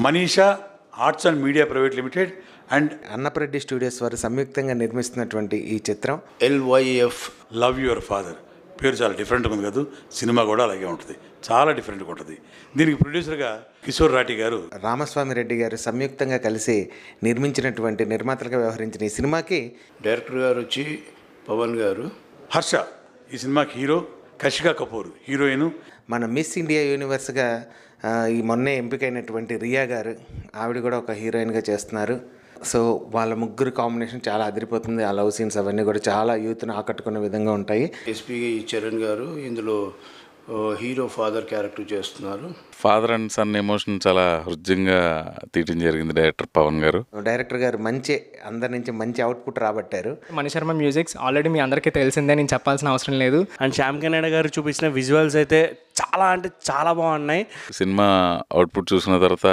Manisha arts and media private limited and Annapreddy studios వారు సంయుక్తంగా నిర్మిస్తున్నటువంటి ఈ చిత్రం LYF లవ్ యువర్ ఫాదర్. పేరు చాలా డిఫరెంట్గా ఉంది కదా, సినిమా కూడా అలాగే ఉంటుంది, చాలా డిఫరెంట్గా ఉంటుంది. దీనికి ప్రొడ్యూసర్గా కిషోర్ రాఠీ గారు, రామస్వామి రెడ్డి గారు సంయుక్తంగా కలిసి నిర్మించినటువంటి నిర్మాతలుగా వ్యవహరించిన ఈ సినిమాకి డైరెక్టర్ గారు వచ్చి పవన్ గారు, హర్ష ఈ సినిమాకి హీరో, కషికా కపూర్ హీరోయిన్. మన మిస్ ఇండియా యూనివర్స్గా ఈ మొన్నే ఎంపికైనటువంటి రియా గారు, ఆవిడ కూడా ఒక హీరోయిన్గా చేస్తున్నారు. సో వాళ్ళ ముగ్గురు కాంబినేషన్ చాలా అదిరిపోతుంది. ఆ లవ్ సీన్స్ అవన్నీ కూడా చాలా యూత్ను ఆకట్టుకునే విధంగా ఉంటాయి. ఎస్పీ చరణ్ గారు ఇందులో హీరో ఫాదర్ క్యారెక్టర్ చేస్తున్నారు. ఫాదర్ అండ్ సన్ ఎమోషన్ చాలా హృద్యంగా తీయటం జరిగింది డైరెక్టర్ పవన్ గారు. డైరెక్టర్ గారు అందరి నుంచి మంచి అవుట్పుట్ రాబట్టారు. మణిశర్మ మ్యూజిక్స్ ఆల్రెడీ మీ అందరికీ తెలిసిందే, నేను చెప్పాల్సిన అవసరం లేదు. అండ్ శ్యామ్ కన్నడ గారు చూపించిన విజువల్స్ అయితే చాలా అంటే చాలా బాగున్నాయి. సినిమా అవుట్పుట్ చూసిన తర్వాత